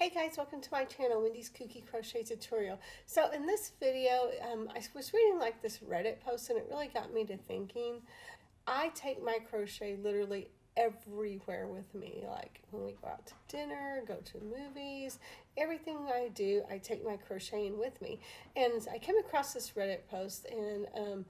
Hey guys, welcome to my channel, Wendy's Kooky Crochet Tutorial. So in this video, I was reading like this Reddit post and it really got me to thinking. I take my crochet literally everywhere with me. Like when we go out to dinner, go to movies, everything I do, I take my crocheting with me. And I came across this Reddit post and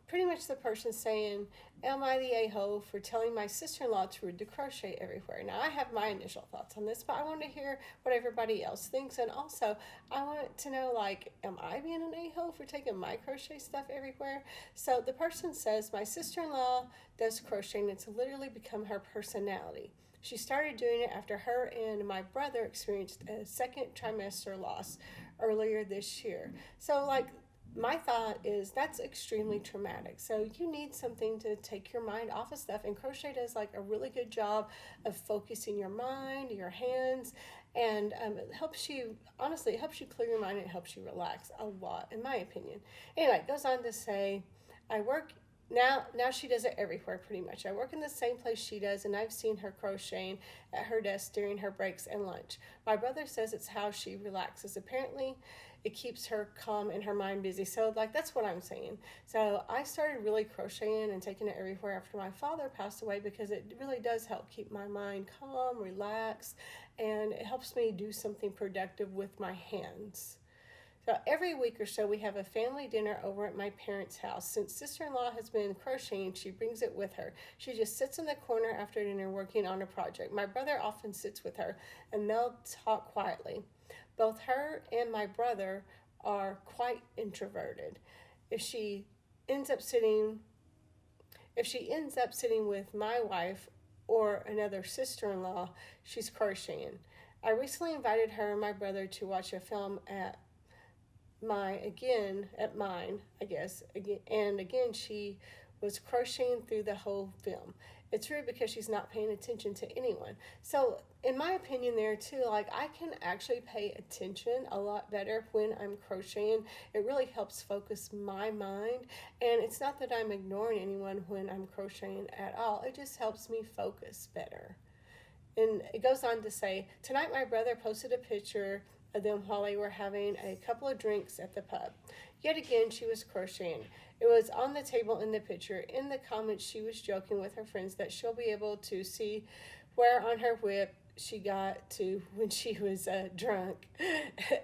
pretty much the person saying, am I the a-hole for telling my sister-in-law to crochet everywhere? Now, I have my initial thoughts on this, but I want to hear what everybody else thinks. And also, I want to know, like, am I being an a-hole for taking my crochet stuff everywhere? So the person says, my sister-in-law does crocheting. It's literally become her personality. She started doing it after her and my brother experienced a second trimester loss earlier this year. So, like, my thought is that's extremely traumatic. So you need something to take your mind off of stuff. And crochet does like a really good job of focusing your mind, your hands, and it helps you, honestly, it helps you clear your mind and it helps you relax a lot, in my opinion. Anyway, it goes on to say, I work now she does it everywhere pretty much. I work in the same place she does, and I've seen her crocheting at her desk during her breaks and lunch. My brother says it's how she relaxes. Apparently, it keeps her calm and her mind busy. So, like, that's what I'm saying. So, I started really crocheting and taking it everywhere after my father passed away because it really does help keep my mind calm, relaxed, and it helps me do something productive with my hands. So every week or so we have a family dinner over at my parents' house. Since sister-in-law has been crocheting, she brings it with her. She just sits in the corner after dinner working on a project. My brother often sits with her and they'll talk quietly. Both her and my brother are quite introverted. If she ends up sitting with my wife or another sister-in-law, she's crocheting. I recently invited her and my brother to watch a film at mine, I guess, and again she was crocheting through the whole film. It's rude because she's not paying attention to anyone. So in my opinion there too, like, I can actually pay attention a lot better when I'm crocheting. It really helps focus my mind, and it's not that I'm ignoring anyone when I'm crocheting at all. It just helps me focus better. And it goes on to say, tonight my brother posted a picture of them while they were having a couple of drinks at the pub. Yet again, she was crocheting. It was on the table in the picture. In the comments, she was joking with her friends that she'll be able to see where on her whip she got to when she was drunk,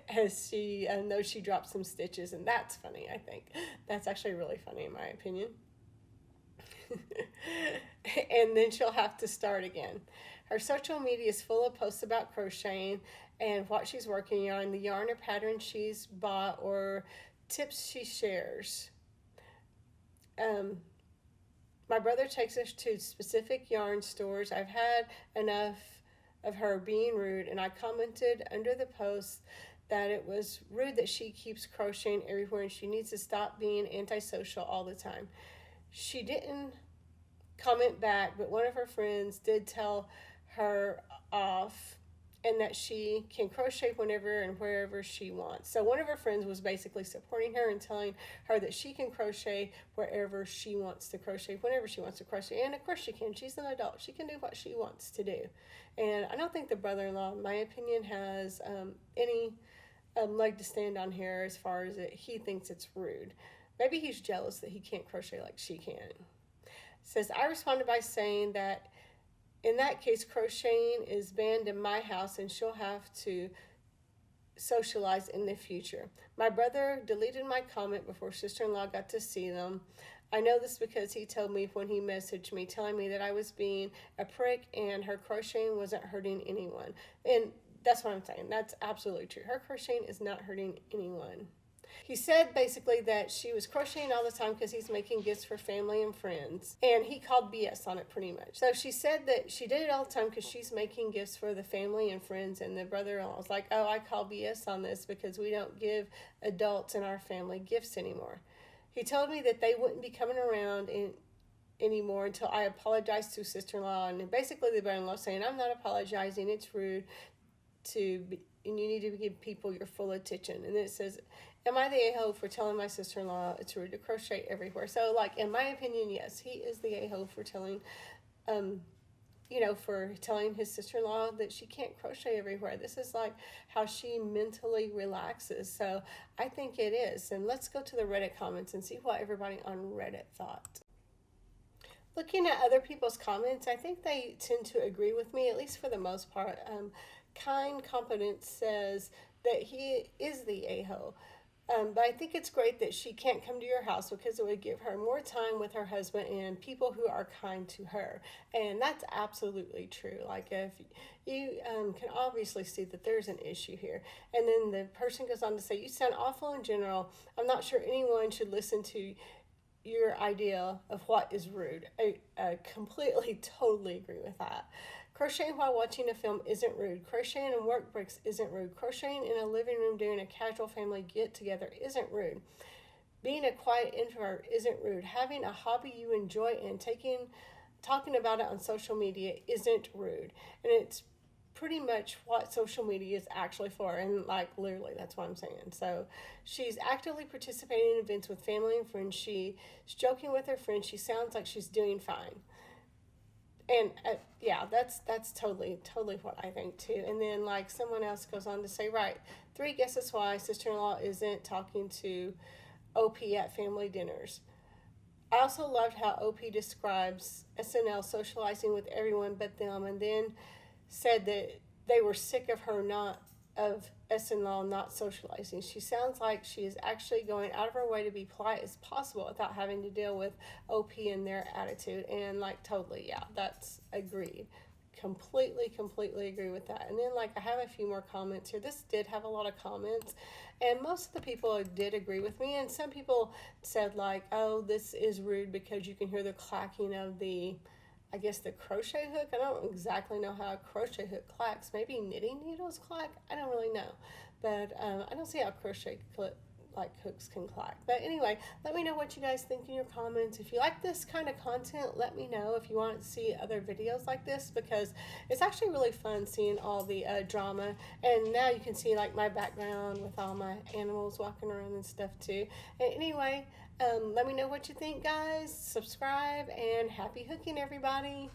as she knows she dropped some stitches, and that's funny, I think. That's actually really funny in my opinion. And then she'll have to start again. Her social media is full of posts about crocheting and what she's working on, the yarn or pattern she's bought, or tips she shares. My brother takes us to specific yarn stores. I've had enough of her being rude, and I commented under the post that it was rude that she keeps crocheting everywhere and she needs to stop being antisocial all the time. She didn't comment back, but one of her friends did tell her off and that she can crochet whenever and wherever she wants. So one of her friends was basically supporting her and telling her that she can crochet wherever she wants to crochet, whenever she wants to crochet. And of course she can. She's an adult. She can do what she wants to do. And I don't think the brother-in-law, in my opinion, has any leg to stand on here as far as he thinks it's rude. Maybe he's jealous that he can't crochet like she can. It says, I responded by saying that in that case, crocheting is banned in my house and she'll have to socialize in the future. My brother deleted my comment before sister-in-law got to see them. I know this because he told me when he messaged me telling me that I was being a prick and her crocheting wasn't hurting anyone. And that's what I'm saying. That's absolutely true. Her crocheting is not hurting anyone. He said basically that she was crocheting all the time because he's making gifts for family and friends, and he called BS on it pretty much. So she said that she did it all the time because she's making gifts for the family and friends, and the brother-in-law was like, oh, I call BS on this because we don't give adults in our family gifts anymore. He told me that they wouldn't be coming around anymore until I apologized to sister-in-law, and basically the brother-in-law saying, I'm not apologizing, it's rude and you need to give people your full attention. And then it says, am I the a-hole for telling my sister-in-law it's rude to crochet everywhere? So, like, in my opinion, yes, he is the a-hole for telling, you know, for telling his sister-in-law that she can't crochet everywhere. This is like how she mentally relaxes. So I think it is. And let's go to the Reddit comments and see what everybody on Reddit thought. Looking at other people's comments, I think they tend to agree with me, at least for the most part. Kind Competence says that he is the a-hole. But I think it's great that she can't come to your house because it would give her more time with her husband and people who are kind to her. And that's absolutely true. Like, if you can obviously see that there's an issue here. And then the person goes on to say, you sound awful in general. I'm not sure anyone should listen to your idea of what is rude. I completely, totally agree with that. Crocheting while watching a film isn't rude. Crocheting in work breaks isn't rude. Crocheting in a living room during a casual family get-together isn't rude. Being a quiet introvert isn't rude. Having a hobby you enjoy and talking about it on social media isn't rude. And it's pretty much what social media is actually for, and like literally that's what I'm saying. So she's actively participating in events with family and friends. She's joking with her friends. She sounds like she's doing fine. And yeah, that's totally what I think too. And then like someone else goes on to say, right, 3 guesses why sister-in-law isn't talking to OP at family dinners. I also loved how OP describes SNL socializing with everyone but them, and then said that they were sick of her of SNL not socializing. She sounds like she is actually going out of her way to be polite as possible without having to deal with OP and their attitude. And like totally, yeah, that's agreed. Completely agree with that. And then like I have a few more comments here. This did have a lot of comments, and most of the people did agree with me, and some people said like, oh, this is rude because you can hear the clacking of the, I guess, the crochet hook. I don't exactly know how a crochet hook clacks. Maybe knitting needles clack. I don't really know, but I don't see how crochet hooks can clack. But anyway, let me know what you guys think in your comments. If you like this kind of content, let me know if you want to see other videos like this, because it's actually really fun seeing all the drama. And now you can see like my background with all my animals walking around and stuff too. And anyway, let me know what you think, guys. Subscribe, and happy hooking, everybody.